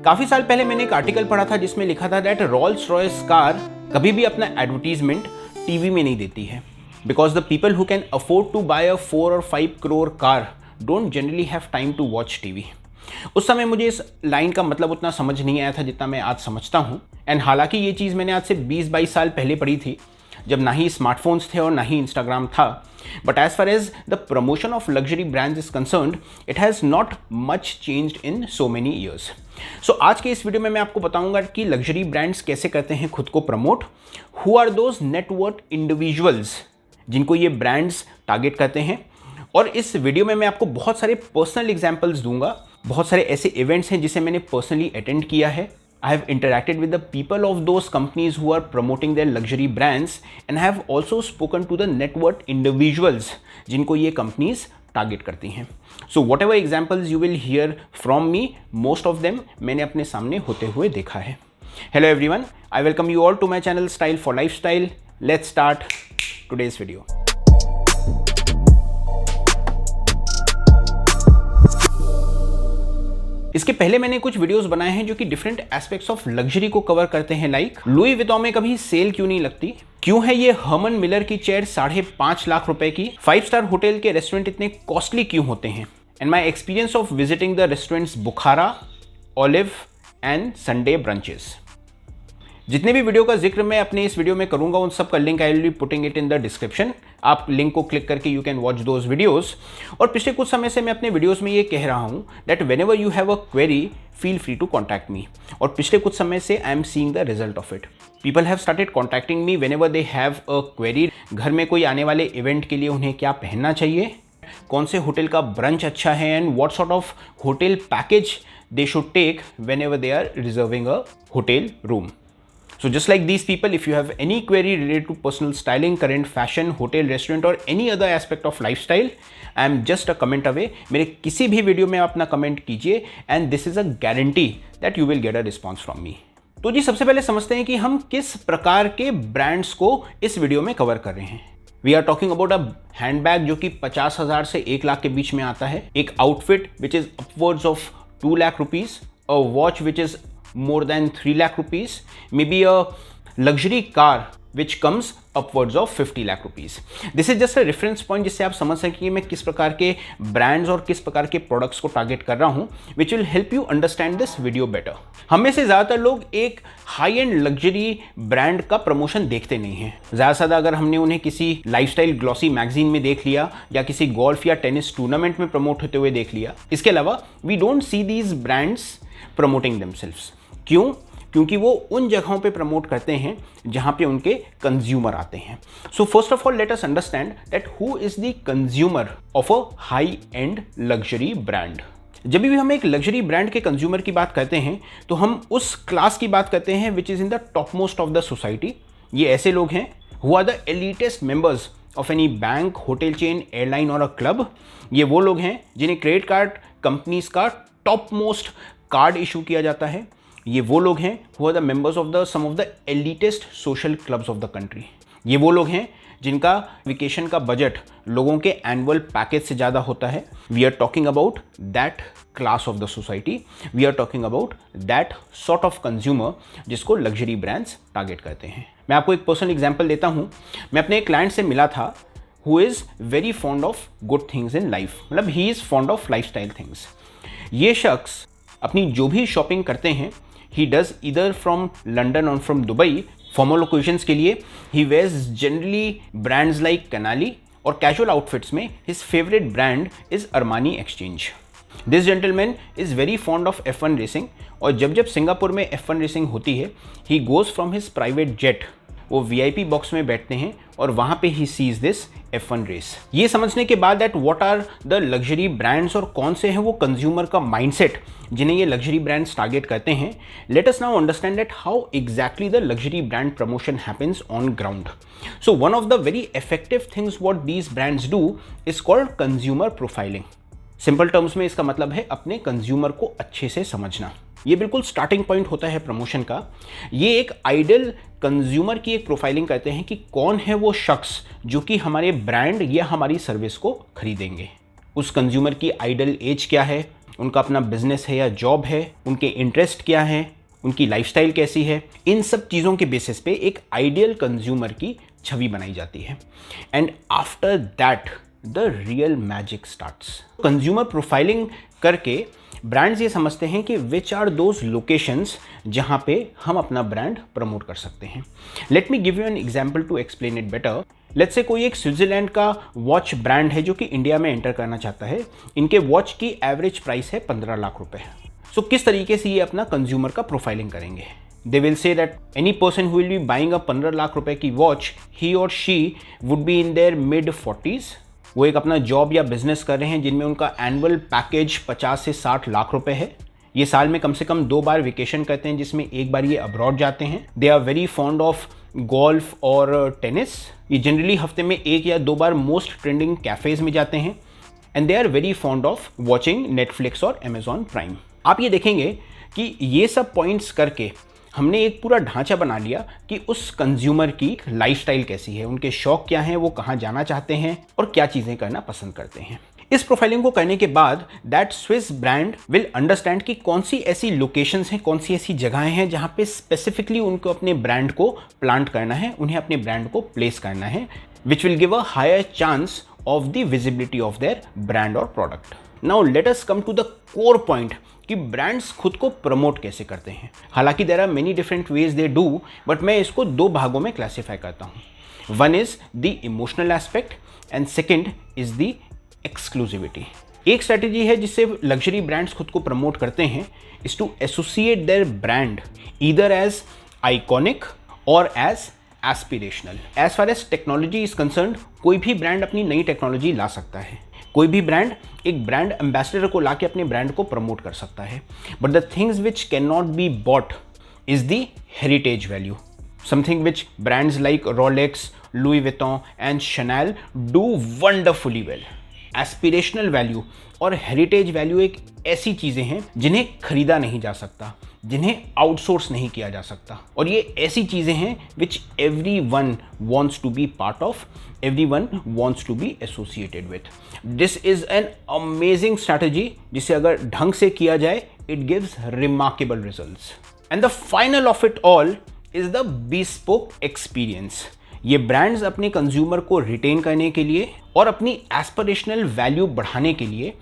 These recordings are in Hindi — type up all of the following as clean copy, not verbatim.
काफी साल पहले मैंने एक आर्टिकल पढ़ा था जिसमें लिखा था दैट रोल्स रॉयस कार कभी भी अपना एडवर्टीजमेंट टीवी में नहीं देती है, because the people who can afford to buy a 4 or 5 crore car don't generally have time to watch TV. उस समय मुझे इस लाइन का मतलब उतना समझ नहीं आया था जितना मैं आज समझता हूँ। एंड हालांकि ये चीज़ मैंने आज से 20-22 साल पहले पढ़ी थी, जब ना ही स्मार्टफोन्स थे और ना ही इंस्टाग्राम था। But as far as the promotion of luxury brands is concerned, it has not much changed in so many years. So आज के इस वीडियो में मैं आपको बताऊंगा कि लग्जरी ब्रांड्स कैसे करते हैं खुद को promote, who are those net worth individuals जिनको ये ब्रांड्स टारगेट करते हैं। और इस वीडियो में मैं आपको बहुत सारे पर्सनल एग्जाम्पल्स दूंगा, बहुत सारे ऐसे इवेंट्स हैं जिसे मैंने पर्सनली अटेंड किया है। I have interacted with the people of those companies who are promoting their luxury brands and have also spoken to the net worth individuals जिनको ये companies टारगेट करती हैं। So whatever examples you will hear from me, most of them मैंने अपने सामने होते हुए देखा है। Hello everyone, I welcome you all to my channel Style for Lifestyle. Let's start today's video. इसके पहले मैंने कुछ वीडियोस बनाए हैं जो कि डिफरेंट एस्पेक्ट्स ऑफ लग्जरी को कवर करते हैं, लाइक लुई विटॉन में कभी सेल क्यों नहीं लगती, क्यों है ये हर्मन मिलर की चेयर 5.5 लाख रुपए की, 5 स्टार होटल के रेस्टोरेंट इतने कॉस्टली क्यों होते हैं, and my experience of visiting the restaurants Bukhara, Olive and Sunday brunches. जितने भी वीडियो का जिक्र मैं अपने इस वीडियो में करूंगा उन सब का link I will be putting it in the description. आप लिंक को क्लिक करके you can watch those videos. और पिछले कुछ समय से मैं अपने वीडियोस में ये कह रहा हूँ that whenever you have a query feel free to contact me. और पिछले कुछ समय से I am seeing the result of it. People have started contacting me whenever they have a query. घर में कोई आने वाले इवेंट के लिए उन्हें क्या पहनना चाहिए, कौन से होटल का ब्रंच अच्छा है, and what sort of hotel package they should take whenever they are reserving a hotel room. So just like these people, if you have any query related to personal styling, current fashion, hotel, restaurant or any other aspect of lifestyle, I am just a comment away. मेरे किसी भी वीडियो में आप अपना कमेंट कीजिए and this is a guarantee that you will get a response from me. तो जी सबसे पहले समझते हैं कि हम किस प्रकार के ब्रांड्स को इस वीडियो में कवर कर रहे हैं। We are talking about a handbag जो कि 50,000 से 1 लाख के बीच में आता है, एक outfit which is upwards of 2 lakh rupees, a watch which is more than 3 lakh rupees, maybe a luxury car which comes upwards of 50 lakh rupees. This is just a reference point जिससे आप समझ सकें कि मैं किस प्रकार के ब्रांड्स और किस प्रकार के प्रोडक्ट्स को टारगेट कर रहा हूं, which will help you understand this video better. हम में से ज़्यादातर लोग एक हाई एंड लग्जरी ब्रांड का प्रमोशन देखते नहीं हैं। ज़्यादा से ज़्यादा अगर हमने उन्हें किसी लाइफस्टाइल ग्लॉसी मैगजीन में देख लिया या किसी गोल्फ या टेनिस टूर्नामेंट में प्रमोट होते हुए देख लिया। इसके अलावा we don't see these brands promoting themselves. क्यों? क्योंकि वो उन जगहों पे प्रमोट करते हैं जहां पे उनके कंज्यूमर आते हैं। So first of all let us understand that who is the consumer of a high and luxury brand. जब भी हम एक लग्जरी ब्रांड के कंज्यूमर की बात करते हैं तो हम उस क्लास की बात करते हैं which is in the top most of the society. ये ऐसे लोग हैं who are the elitest members of any bank, hotel chain, airline और अ क्लब। ये वो लोग हैं जिन्हें क्रेडिट कार्ड कंपनीज का टॉप मोस्ट कार्ड इशू किया जाता है। ये वो लोग हैं who are the members of the some of the elitest social clubs of the country. ये वो लोग हैं जिनका वेकेशन का बजट लोगों के एनुअल पैकेज से ज़्यादा होता है। We are talking about that class of the society, we are talking about that sort of consumer जिसको लग्जरी ब्रांड्स टारगेट करते हैं। मैं आपको एक पर्सनल एग्जाम्पल देता हूँ। मैं अपने एक क्लाइंट से मिला था who is very fond of good things in life, मतलब he is fond of life style things. ये शख्स अपनी जो भी शॉपिंग करते हैं he does either from London or from Dubai formal occasions के लिए। he wears generally brands like Canali और casual outfits में his favorite brand is Armani Exchange. This gentleman is very fond of F1 racing और जब जब सिंगापुर में F1 racing होती है he goes from his private jet, वो VIP बॉक्स में बैठते हैं और वहाँ पे he sees this F1 race. ये समझने के बाद that what are the luxury brands और कौन से हैं वो कंज्यूमर का माइंडसेट जिन्हें ये लग्जरी ब्रांड्स टारगेट करते हैं, let us now understand that how exactly the luxury brand promotion happens on ground. So one of the very effective things what these brands do is called consumer profiling. Simple terms में इसका मतलब है अपने कंज्यूमर को अच्छे से समझना। ये बिल्कुल स्टार्टिंग पॉइंट होता है प्रमोशन का। ये एक आइडियल कंज्यूमर की एक प्रोफाइलिंग करते हैं कि कौन है वो शख्स जो कि हमारे ब्रांड या हमारी सर्विस को खरीदेंगे। उस कंज्यूमर की आइडियल एज क्या है, उनका अपना बिजनेस है या जॉब है, उनके इंटरेस्ट क्या है, उनकी लाइफस्टाइल कैसी है, इन सब चीज़ों के बेसिस पे एक आइडियल कंज्यूमर की छवि बनाई जाती है। And after that the real magic starts. Consumer profiling करके ब्रांड्स ये समझते हैं कि विच आर दोज लोकेशंस जहाँ पे हम अपना ब्रांड प्रमोट कर सकते हैं। Let me give you an example to explain it better. Let's say कोई एक स्विट्जरलैंड का वॉच ब्रांड है जो कि इंडिया में एंटर करना चाहता है। इनके वॉच की एवरेज प्राइस है 15 लाख रुपए। सो किस तरीके से ये अपना कंज्यूमर का प्रोफाइलिंग करेंगे? They will say that any person who will be buying a 15 lakh रुपए की वॉच, ही और she would be in their mid 40s। वो एक अपना जॉब या बिजनेस कर रहे हैं जिनमें उनका एनुअल पैकेज 50 से 60 लाख रुपए है। ये साल में कम से कम 2 बार वेकेशन करते हैं, जिसमें एक बार ये अब्रॉड जाते हैं। They are very fond of golf और टेनिस। ये जनरली हफ्ते में 1 या 2 बार मोस्ट ट्रेंडिंग कैफेज में जाते हैं। And they are very fond of watching Netflix और अमेजॉन प्राइम। आप ये देखेंगे कि ये सब पॉइंट्स करके हमने एक पूरा ढांचा बना लिया कि उस कंज्यूमर की लाइफस्टाइल कैसी है, उनके शौक क्या हैं, वो कहाँ जाना चाहते हैं और क्या चीज़ें करना पसंद करते हैं। इस प्रोफाइलिंग को करने के बाद that Swiss brand will understand कि कौन सी ऐसी लोकेशंस हैं, कौन सी ऐसी जगहें हैं जहाँ पे स्पेसिफिकली उनको अपने ब्रांड को प्लांट करना है, उन्हें अपने ब्रांड को प्लेस करना है, which will give a higher chance of the visibility of their brand और product. Now let us come to the core point कि ब्रांड्स खुद को प्रमोट कैसे करते हैं। हालांकि there are many different ways they do, but मैं इसको 2 भागों में क्लासिफाई करता हूँ। One is the emotional aspect and second is the exclusivity. एक स्ट्रेटेजी है जिससे लग्जरी ब्रांड्स खुद को प्रमोट करते हैं is to associate their brand either as iconic or as aspirational. As far as technology is concerned, कोई भी ब्रांड अपनी नई टेक्नोलॉजी ला सकता है। कोई भी ब्रांड एक ब्रांड एम्बेसडर को लाके अपने ब्रांड को प्रमोट कर सकता है। But the things which can not be bought is the heritage value, something which brands like Rolex, Louis Vuitton and Chanel do wonderfully well. Aspirational value और हेरिटेज वैल्यू एक ऐसी चीज़ें हैं जिन्हें खरीदा नहीं जा सकता, जिन्हें आउटसोर्स नहीं किया जा सकता, और ये ऐसी चीज़ें हैं which everyone wants to be part of, everyone wants to be associated with. This is an amazing strategy जिसे अगर ढंग से किया जाए it gives remarkable results. And the final of it all is the bespoke experience. ये ब्रांड्स अपने कंज्यूमर को रिटेन करने के लिए और अपनी एस्पिरेशनल वैल्यू बढ़ाने के लिए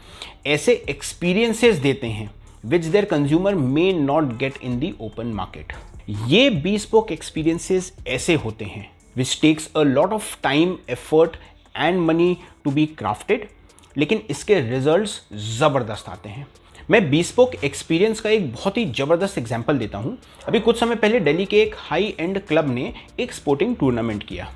ऐसे एक्सपीरियंसेस देते हैं which their consumer may not get in the open market. ये bespoke experiences ऐसे होते हैं which takes a lot of time, effort and money to be crafted, लेकिन इसके रिजल्ट्स ज़बरदस्त आते हैं। मैं bespoke एक्सपीरियंस का एक बहुत ही ज़बरदस्त एग्जाम्पल देता हूँ। अभी कुछ समय पहले दिल्ली के एक हाई एंड क्लब ने एक स्पोर्टिंग टूर्नामेंट किया।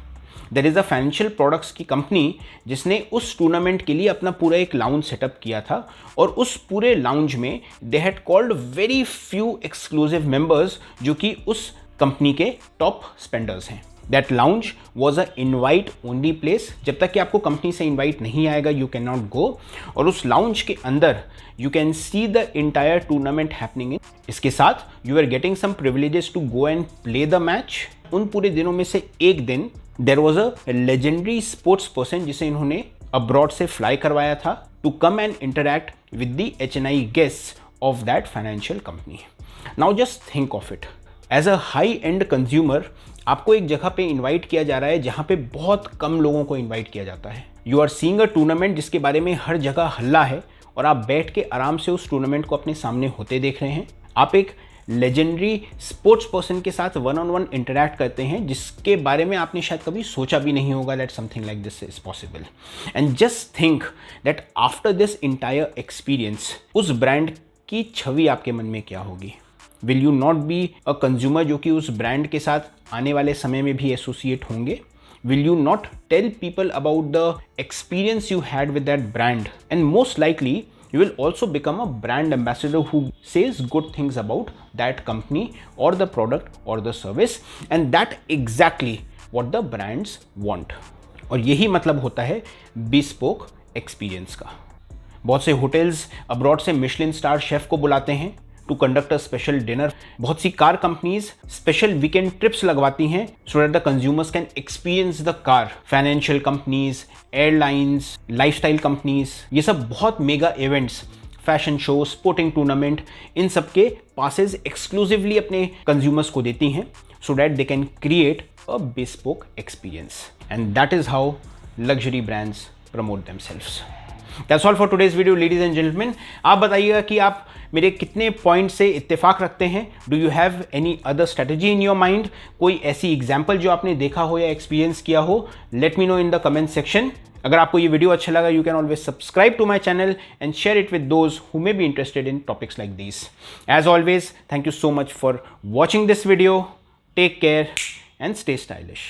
There is a financial products की कंपनी जिसने उस टूर्नामेंट के लिए अपना पूरा एक लाउंज सेटअप किया था, और उस पूरे लाउंज में they had called very few exclusive members जो कि उस कंपनी के टॉप स्पेंडर्स हैं। That lounge was a invite only place. जब तक कि आपको कंपनी से इनवाइट नहीं आएगा यू कैन नॉट गो, और उस लाउंज के अंदर you can see the entire tournament happening in. इसके साथ you are getting some privileges to go and play the match. उन पूरे दिनों में से एक दिन there was a legendary sports person जिसे इन्होंने अब्रॉड से फ्लाई करवाया था to come and interact with the HNI guests of that financial company. Now just think of it, as a high end consumer आपको एक जगह पे इनवाइट किया जा रहा है जहाँ पे बहुत कम लोगों को इनवाइट किया जाता है। You are seeing a tournament जिसके बारे में हर जगह हल्ला है, और आप बैठ के आराम से उस टूर्नामेंट को अपने सामने होते देख रहे हैं। आप एक लेजेंडरी स्पोर्ट्स पर्सन के साथ वन ऑन वन इंटरैक्ट करते हैं जिसके बारे में आपने शायद कभी सोचा भी नहीं होगा that something like this is possible. And just think that after this entire experience उस ब्रांड की छवि आपके मन में क्या होगी। Will you not be a consumer जो कि उस ब्रांड के साथ आने वाले समय में भी एसोसिएट होंगे? Will you not tell people about the experience you had with that brand? And most likely, you will also become a brand ambassador who says good things about that company or the product or the service. And that exactly what the brands want. और यही मतलब होता है bespoke experience का। बहुत से होटल्स अब्रॉड से मिशलिन स्टार शेफ को बुलाते हैं to conduct a special dinner. बहुत सी car companies special weekend trips लगवाती हैं so that the consumers can experience the car. Financial companies, airlines, lifestyle companies, ये सब बहुत mega events fashion show, sporting tournament, इन सब के पासेज एक्सक्लूसिवली अपने कंज्यूमर्स को देती हैं so that they can create a bespoke experience, and that is how luxury brands promote themselves. That's all for today's video, ladies and gentlemen. आप बताइएगा कि आप मेरे कितने पॉइंट से इत्तेफाक रखते हैं. Do you have any other strategy in your mind? कोई ऐसी एग्जाम्पल जो आपने देखा हो या एक्सपीरियंस किया हो, let me know in the comment section. अगर आपको ये वीडियो अच्छा लगा, you can always subscribe to my channel and share it with those who may be interested in topics like this. As always, thank you so much for watching this video. Take care and stay stylish.